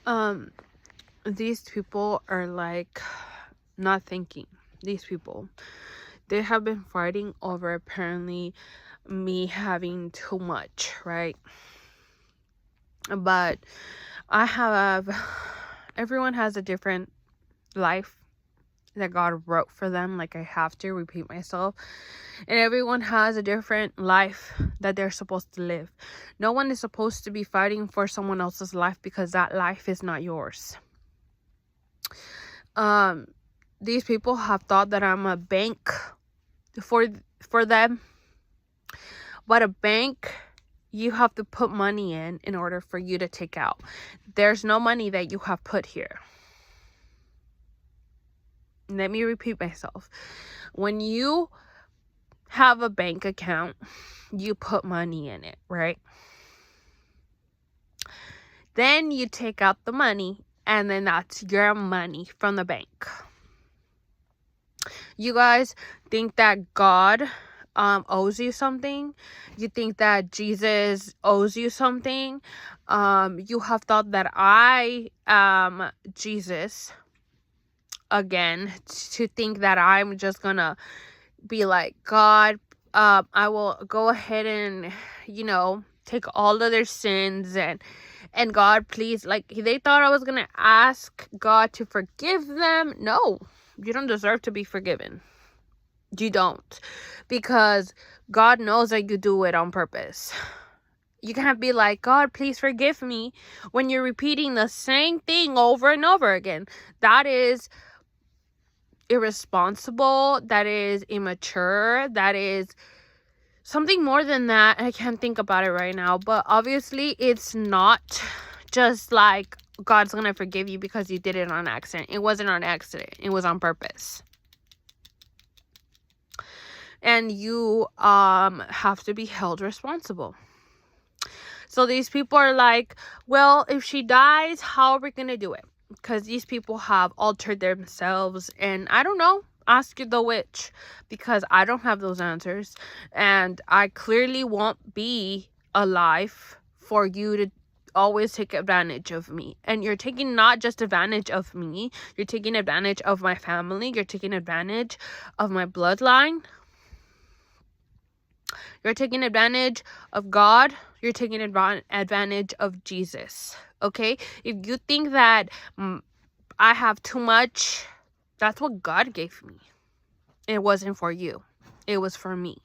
Um, these people are like not thinking. These people, they have been fighting over apparently me having too much, right? But I have, everyone has a different life that God wrote for them. Like, I have to repeat myself. And everyone has a different life that they're supposed to live. No one is supposed to be fighting for someone else's life because that life is not yours. These people have thought that I'm a bank for them. But a bank, you have to put money in order for you to take out. There's no money that you have put here. Let me repeat myself. When you have a bank account, you put money in it, right? Then you take out the money, and then that's your money from the bank. You guys think that God owes you something? You think that Jesus owes you something? You have thought that I am Jesus again, to think that I'm just gonna be like, God, I will go ahead and, take all of their sins, and God, please, like, they thought I was gonna ask God to forgive them. No, you don't deserve to be forgiven. You don't, because God knows that you do it on purpose. You can't be like, God, please forgive me, when you're repeating the same thing over and over again. That is irresponsible. That is immature. That is something more than that. I can't think about it right now, but obviously it's not just like God's gonna forgive you because you did it on accident. It wasn't on accident. It was on purpose. And you have to be held responsible. So these people are like, well, if she dies, how are we gonna do it? Because these people have altered themselves, and I don't know. Ask the witch, because I don't have those answers, and I clearly won't be alive for you to always take advantage of me. And you're taking not just advantage of me, you're taking advantage of my family, you're taking advantage of my bloodline, you're taking advantage of God, you're taking advantage of Jesus. Okay, if you think that I have too much, that's what God gave me. It wasn't for you, it was for me.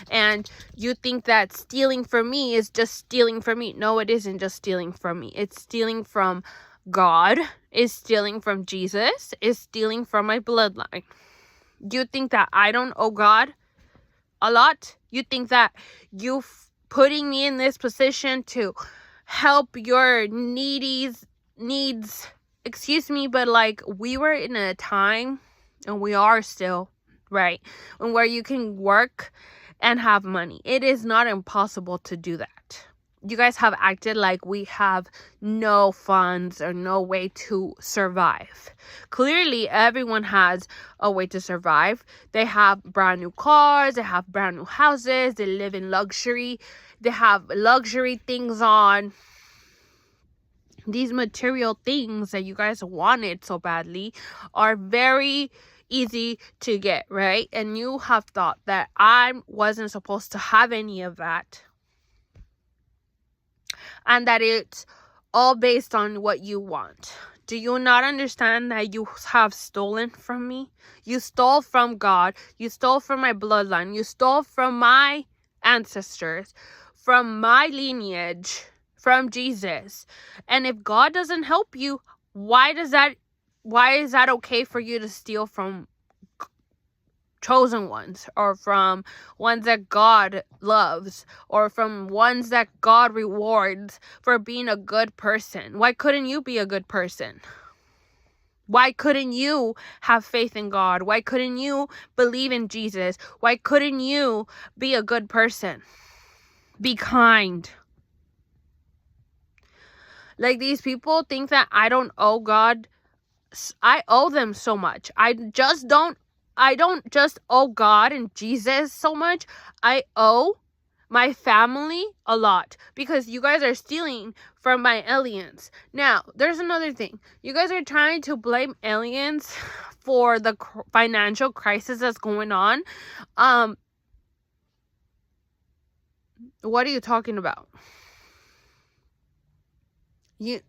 And you think that stealing from me is just stealing from me. No, it isn't just stealing from me. It's stealing from God, it's stealing from Jesus, it's stealing from my bloodline. You think that I don't owe God a lot? You think that you putting me in this position to help your needs, excuse me, but like, we were in a time, and we are still, right, and where you can work and have money. It is not impossible to do that. You guys have acted like we have no funds or no way to survive. Clearly, everyone has a way to survive. They have brand new cars, they have brand new houses, they live in luxury, they have luxury things on. These material things that you guys wanted so badly are very easy to get, right? And you have thought that I wasn't supposed to have any of that, and that it's all based on what you want. Do you not understand that you have stolen from me? You stole from God. You stole from my bloodline. You stole from my ancestors, from my lineage, from Jesus. And if God doesn't help you, why is that okay for you to steal from chosen ones, or from ones that God loves, or from ones that God rewards for being a good person? Why couldn't you be a good person? Why couldn't you have faith in God? Why couldn't you believe in Jesus? Why couldn't you be a good person? Be kind. Like, these people think that I don't owe God. I owe them so much. I don't just owe God and Jesus so much. I owe My family, a lot. Because you guys are stealing from my aliens. Now, there's another thing. You guys are trying to blame aliens for the financial crisis that's going on. What are you talking about? You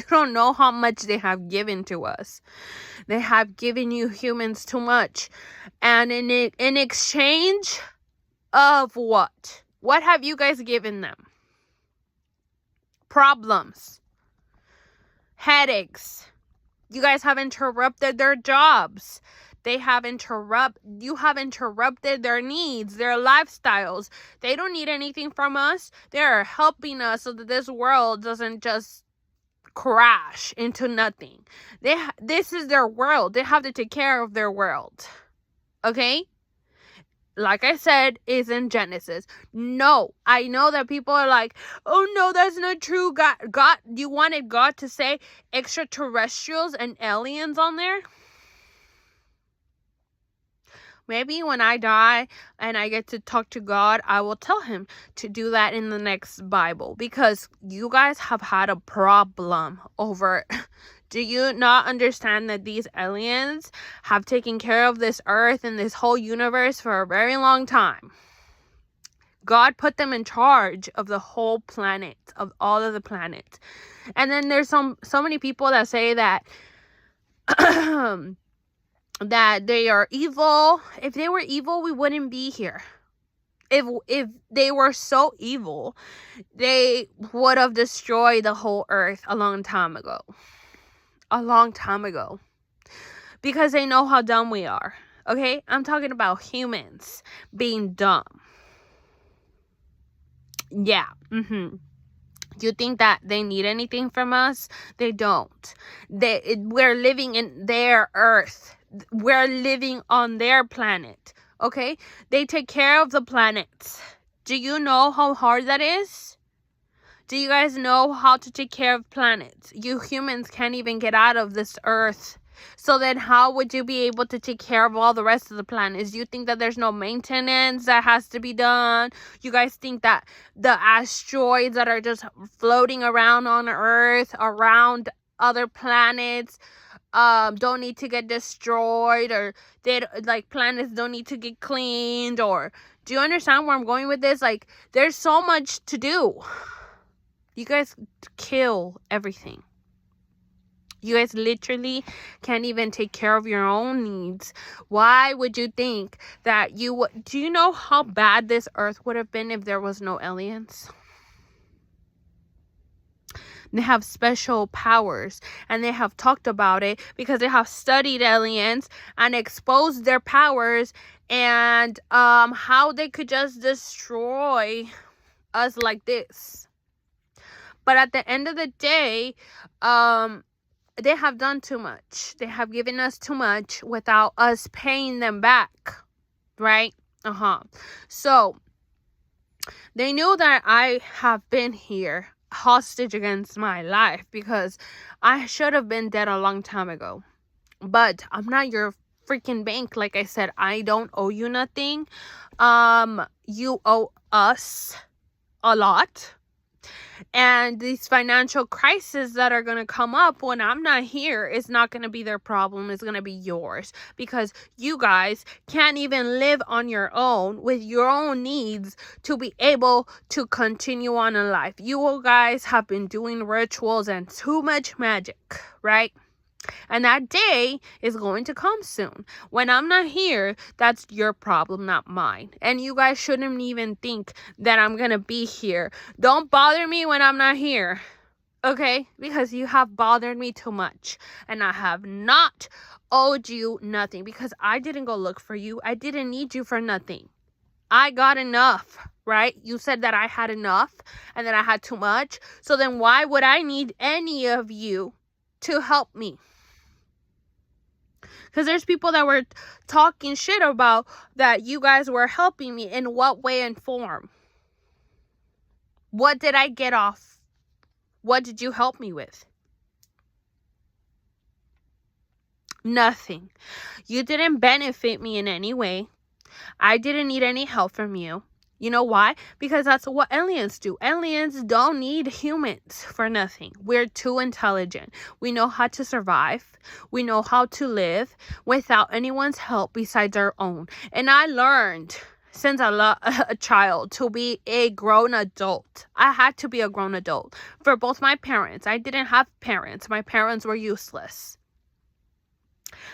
don't know how much they have given to us. They have given you humans too much. And in exchange of what? What have you guys given them? Problems. Headaches. You guys have interrupted their jobs. You have interrupted their needs, their lifestyles. They don't need anything from us. They're helping us so that this world doesn't just crash into nothing. This is their world. They have to take care of their world. Okay? Like I said, is in Genesis. No, I know that people are like, oh no, that's not true. God, you wanted God to say extraterrestrials and aliens on there? Maybe when I die and I get to talk to God, I will tell him to do that in the next Bible. Because you guys have had a problem over... Do you not understand that these aliens have taken care of this earth and this whole universe for a very long time? God put them in charge of the whole planet, of all of the planets. And then there's so many people that say that... that they are evil. If they were evil, we wouldn't be here. If they were so evil, they would have destroyed the whole earth a long time ago. A long time ago. Because they know how dumb we are. Okay? I'm talking about humans being dumb. Yeah. You think that they need anything from us? They don't. We're living in their earth. We're living on their planet. Okay? They take care of the planets. Do you know how hard that is? Do you guys know how to take care of planets? You humans can't even get out of this earth. So then how would you be able to take care of all the rest of the planets? You think that there's no maintenance that has to be done? You guys think that the asteroids that are just floating around on Earth, around other planets, don't need to get destroyed, or planets don't need to get cleaned? Or do you understand where I'm going with this? Like, there's so much to do. You guys kill everything. You guys literally can't even take care of your own needs. Why would you think that you would... Do you know how bad this earth would have been if there was no aliens? They have special powers, and they have talked about it because they have studied aliens and exposed their powers, and how they could just destroy us like this. But at the end of the day, they have done too much. They have given us too much without us paying them back. Right? So, they knew that I have been here hostage against my life because I should have been dead a long time ago. But I'm not your freaking bank. Like I said, I don't owe you nothing. You owe us a lot. And these financial crises that are going to come up when I'm not here is not going to be their problem. It's going to be yours. Because you guys can't even live on your own with your own needs to be able to continue on in life. You guys have been doing rituals and too much magic, right? And that day is going to come soon. When I'm not here, that's your problem, not mine. And you guys shouldn't even think that I'm going to be here. Don't bother me when I'm not here. Okay? Because you have bothered me too much. And I have not owed you nothing. Because I didn't go look for you. I didn't need you for nothing. I got enough, right? You said that I had enough and that I had too much. So then why would I need any of you to help me? Because there's people that were talking shit about that you guys were helping me. In what way and form? What did I get off? What did you help me with? Nothing. You didn't benefit me in any way. I didn't need any help from you. You know why? Because that's what aliens do. Aliens don't need humans for nothing. We're too intelligent. We know how to survive. We know how to live without anyone's help besides our own. And I learned since a child to be a grown adult. I had to be a grown adult for both my parents. I didn't have parents. My parents were useless.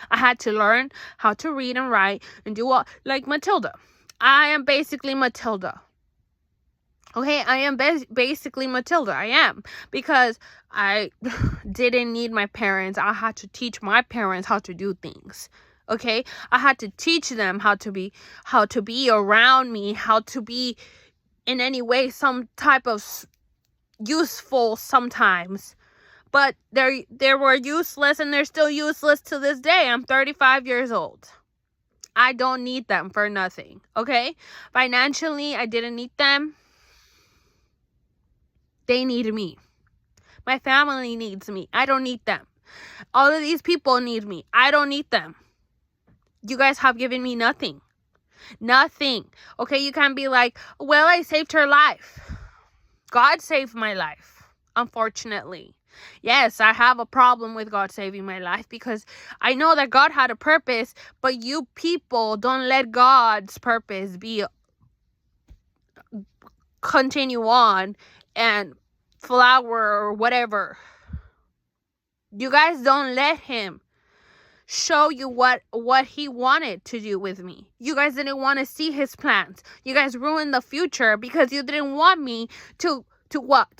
I had to learn how to read and write and do all, like Matilda. I am basically Matilda. Okay, I am basically Matilda. I am. Because I didn't need my parents. I had to teach my parents how to do things. Okay, I had to teach them how to be around me, how to be in any way some type of useful sometimes. But they were useless, and they're still useless to this day. I'm 35 years old. I don't need them for nothing, okay? Financially, I didn't need them. They need me. My family needs me. I don't need them. All of these people need me. I don't need them. You guys have given me nothing. Nothing. Okay, you can't be like, well, I saved her life. God saved my life, unfortunately. Yes, I have a problem with God saving my life because I know that God had a purpose, but you people don't let God's purpose continue on and flower or whatever. You guys don't let him show you what he wanted to do with me. You guys didn't want to see his plans. You guys ruined the future because you didn't want me to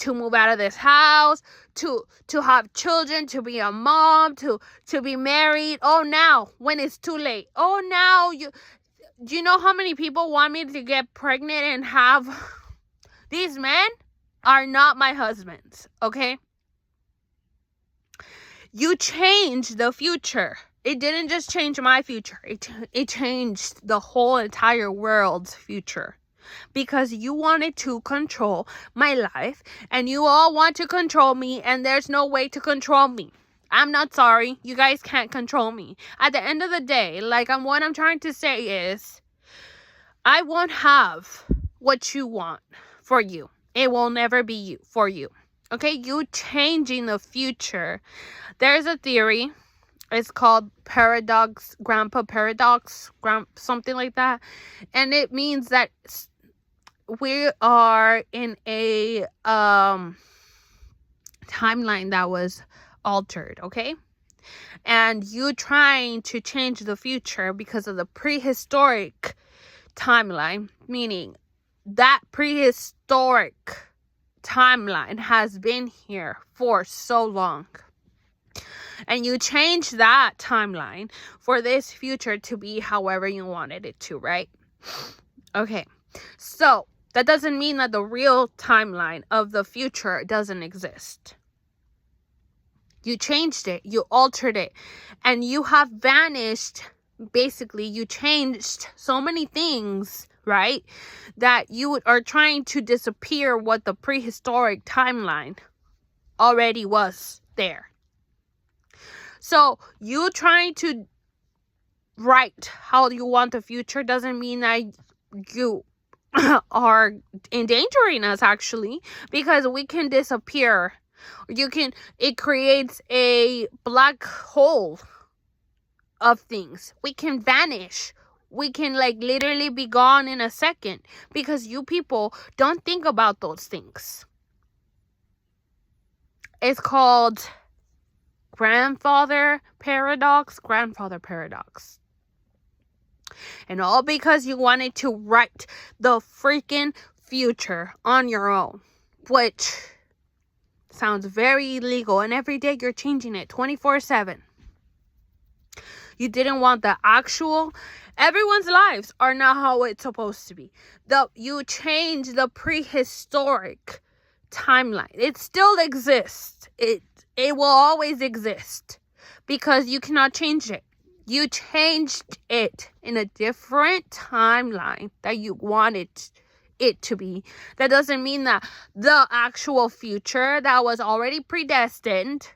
move out of this house, to have children, to be a mom, to be married. Oh, now when it's too late. Oh, now do you know how many people want me to get pregnant and have these men are not my husbands, okay? You changed the future. It didn't just change my future. It changed the whole entire world's future. Because you wanted to control my life, and you all want to control me, and there's no way to control me. I'm not sorry. You guys can't control me. At the end of the day, what I'm trying to say is, I won't have what you want for you. It will never be you for you. Okay, you changing the future. There's a theory. It's called grandpa paradox, something like that. And it means that we are in a timeline that was altered, okay? And you trying to change the future because of the prehistoric timeline, meaning that prehistoric timeline has been here for so long. And you change that timeline for this future to be however you wanted it to, right? Okay, so that doesn't mean that the real timeline of the future doesn't exist. You changed it, you altered it, and you have vanished. Basically, you changed so many things, right? That you are trying to disappear what the prehistoric timeline already was there. So you trying to write how you want the future doesn't mean that you are endangering us, actually, because we can disappear. It creates a black hole of things. We can vanish. We can literally be gone in a second because you people don't think about those things. It's called grandfather paradox. And all because you wanted to write the freaking future on your own, which sounds very illegal. And every day you're changing it 24/7. You didn't want the actual. Everyone's lives are not how it's supposed to be. You change the prehistoric timeline. It still exists. It will always exist because you cannot change it. You changed it in a different timeline that you wanted it to be. That doesn't mean that the actual future that was already predestined.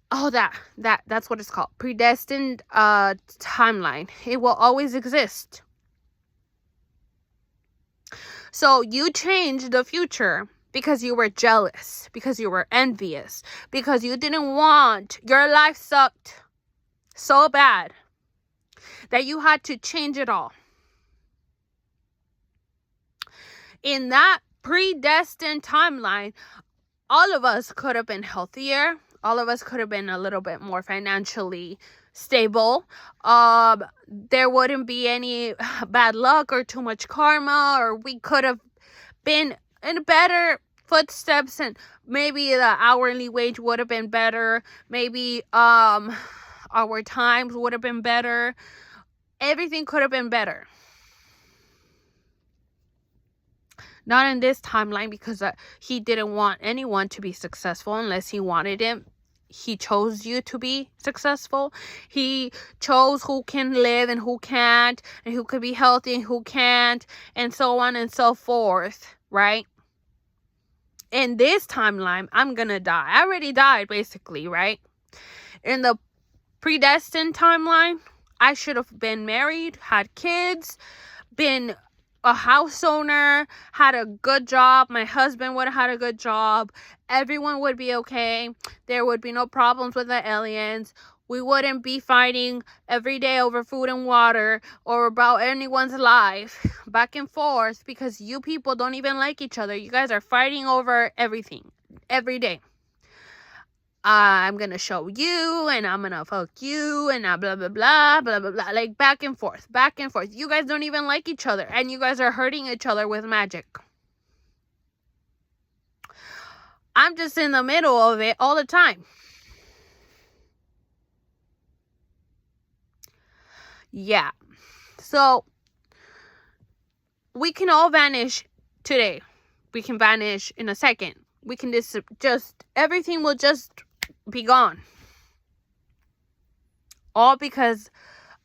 Oh, that's what it's called. Predestined timeline. It will always exist. So you changed the future because you were jealous, because you were envious, because you didn't want, your life sucked so bad that you had to change it all. In that predestined timeline, all of us could have been healthier. All of us could have been a little bit more financially stable. There wouldn't be any bad luck or too much karma, or we could have been in better footsteps, and maybe the hourly wage would have been better. Maybe our times would have been better. Everything could have been better. Not in this timeline, because he didn't want anyone to be successful unless he wanted it. He chose you to be successful. He chose who can live and who can't, and who could be healthy and who can't, and so on and so forth, right? In this timeline, I'm gonna die. I already died, basically, right? In the predestined timeline, I should have been married, had kids, been a house owner, had a good job. My husband would have had a good job. Everyone would be okay. There would be no problems with the aliens. We wouldn't be fighting every day over food and water, or about anyone's life back and forth, because you people don't even like each other. You guys are fighting over everything every day. I'm gonna show you, and I'm gonna fuck you, and blah blah blah blah blah blah, like back and forth. You guys don't even like each other, and you guys are hurting each other with magic. I'm just in the middle of it all the time. Yeah. So we can all vanish today. We can vanish in a second. We can just everything will just be gone. All because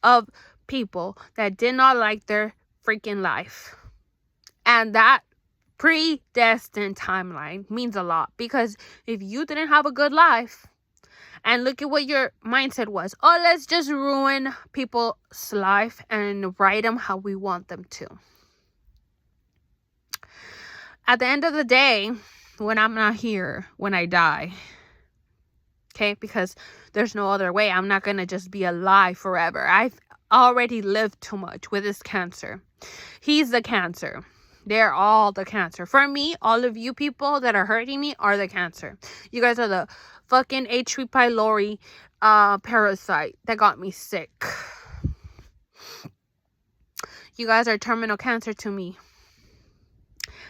of people that did not like their freaking life. And that predestined timeline means a lot, because if you didn't have a good life, and look at what your mindset was, oh, let's just ruin people's life and write them how we want them to. At the end of the day, when I'm not here, when I die, okay, because there's no other way. I'm not gonna just be alive forever. I've already lived too much with this cancer. He's the cancer. They're all the cancer. For me, all of you people that are hurting me are the cancer. You guys are the fucking H. pylori parasite that got me sick. You guys are terminal cancer to me.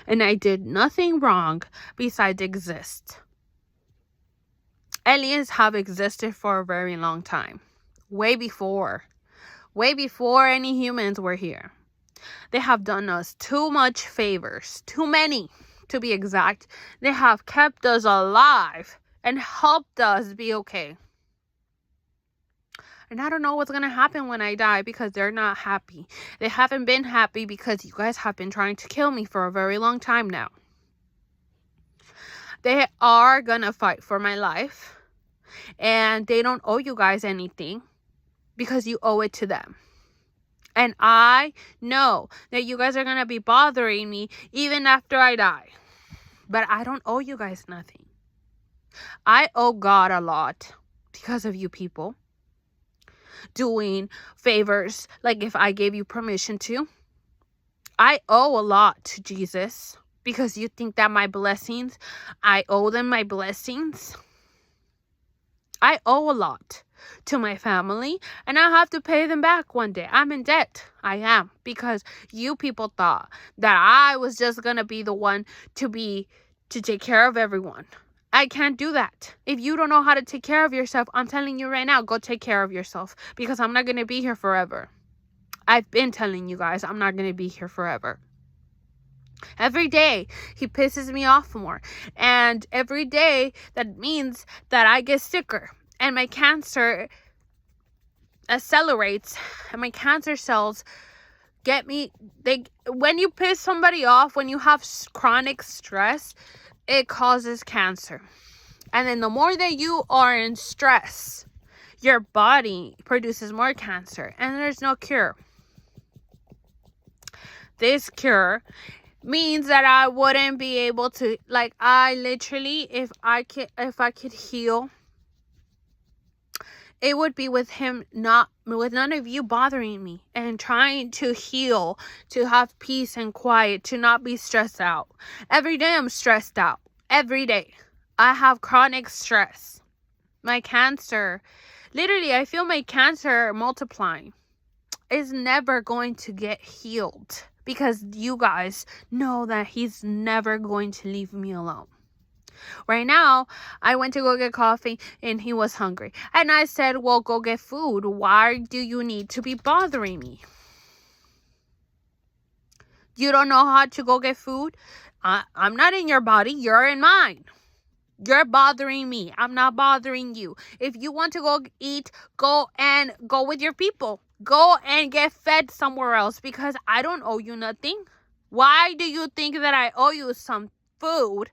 And I did nothing wrong besides exist. Aliens have existed for a very long time. Way before any humans were here. They have done us too much favors. Too many, to be exact. They have kept us alive and helped us be okay. And I don't know what's going to happen when I die, because they're not happy. They haven't been happy because you guys have been trying to kill me for a very long time now. They are going to fight for my life. And they don't owe you guys anything, because you owe it to them. And I know that you guys are going to be bothering me even after I die. But I don't owe you guys nothing. I owe God a lot because of you people doing favors, like if I gave you permission to. I owe a lot to Jesus, because you think that my blessings, I owe them my blessings. I owe a lot to my family, and I have to pay them back one day. I'm in debt. I am, because you people thought that I was just gonna be the one to take care of everyone. I can't do that. If you don't know how to take care of yourself, I'm telling you right now, go take care of yourself, because I'm not gonna be here forever. I've been telling you guys, I'm not gonna be here forever. Every day he pisses me off more, and every day that means that I get sicker, and my cancer accelerates, and my cancer cells get me. When you piss somebody off, when you have chronic stress, it causes cancer. And then the more that you are in stress, your body produces more cancer, and there's no cure. This cure means that I wouldn't be able to, like, I literally, if I could heal, it would be with none of you bothering me and trying to heal, to have peace and quiet, to not be stressed out. Every day I'm stressed out. Every day. I have chronic stress. My cancer, literally, I feel my cancer multiplying. Is never going to get healed because you guys know that he's never going to leave me alone. Right now, I went to go get coffee and he was hungry. And I said, well, go get food. Why do you need to be bothering me? You don't know how to go get food? I'm not in your body. You're in mine. You're bothering me. I'm not bothering you. If you want to go eat, go with your people. Go and get fed somewhere else because I don't owe you nothing. Why do you think that I owe you some food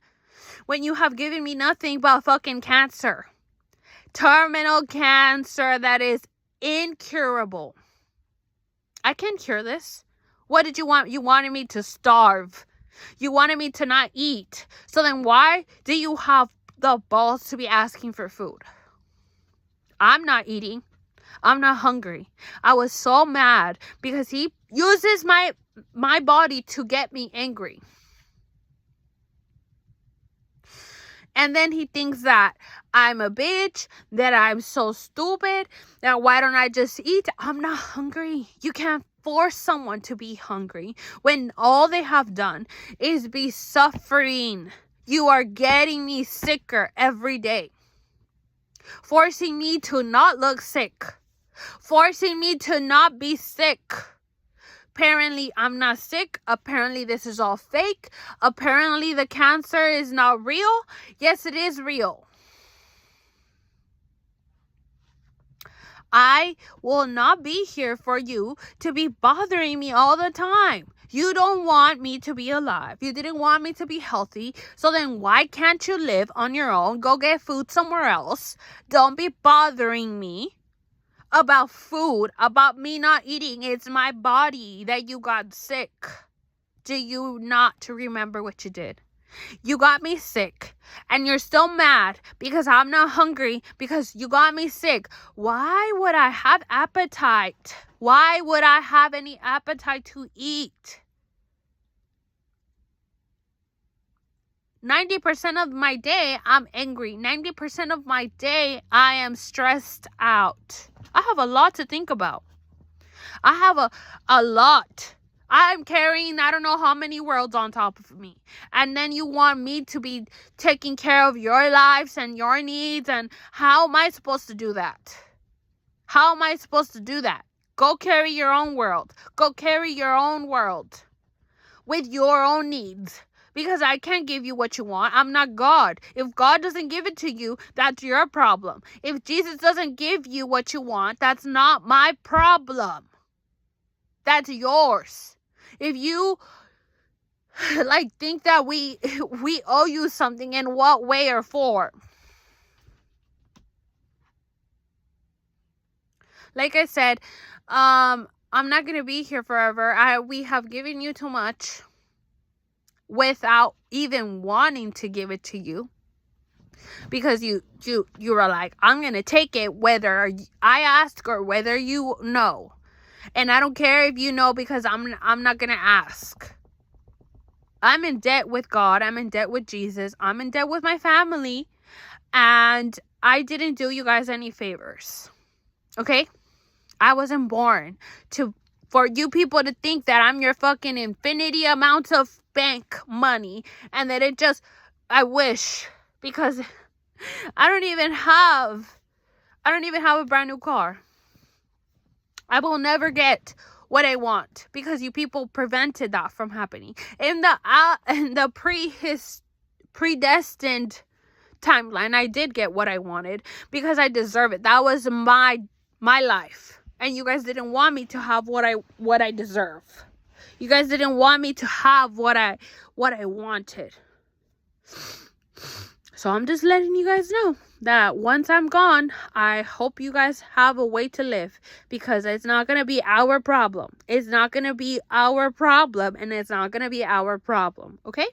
when you have given me nothing but fucking cancer? Terminal cancer that is incurable. I can cure this. What did you want? You wanted me to starve. You wanted me to not eat. So then why do you have the balls to be asking for food? I'm not eating. I'm not hungry. I was so mad because he uses my body to get me angry. And then he thinks that I'm a bitch, that I'm so stupid, that why don't I just eat? I'm not hungry. You can't force someone to be hungry when all they have done is be suffering. You are getting me sicker every day. Forcing me to not look sick. Forcing me to not be sick. Apparently, I'm not sick. Apparently, this is all fake. Apparently, the cancer is not real. Yes, it is real. I will not be here for you to be bothering me all the time. You don't want me to be alive. You didn't want me to be healthy. So then why can't you live on your own? Go get food somewhere else. Don't be bothering me about food, about me not eating. It's my body that you got sick. Do you not remember what you did? You got me sick and you're still mad because I'm not hungry because you got me sick. Why would I have appetite? Why would I have any appetite to eat? 90% of my day, I'm angry. 90% of my day, I am stressed out. I have a lot to think about. I have a lot. I'm carrying I don't know how many worlds on top of me. And then you want me to be taking care of your lives and your needs. And how am I supposed to do that? How am I supposed to do that? Go carry your own world. Go carry your own world with your own needs. Because I can't give you what you want. I'm not God. If God doesn't give it to you, that's your problem. If Jesus doesn't give you what you want, that's not my problem. That's yours. If you think that we owe you something, in what way or form? Like I said, I'm not gonna be here forever. We have given you too much without even wanting to give it to you, because you are like, I'm gonna take it whether I ask or whether you know. And I don't care if you know, because I'm not gonna ask. I'm in debt with God. I'm in debt with Jesus. I'm in debt with my family. And I didn't do you guys any favors. Okay? I wasn't born for you people to think that I'm your fucking infinity amounts of bank money. And that I wish. Because I don't even have a brand new car. I will never get what I want because you people prevented that from happening. In the predestined timeline, I did get what I wanted because I deserve it. That was my life. And you guys didn't want me to have what I deserve. You guys didn't want me to have what I wanted. So I'm just letting you guys know that once I'm gone, I hope you guys have a way to live, because it's not going to be our problem. It's not going to be our problem, and it's not going to be our problem. Okay?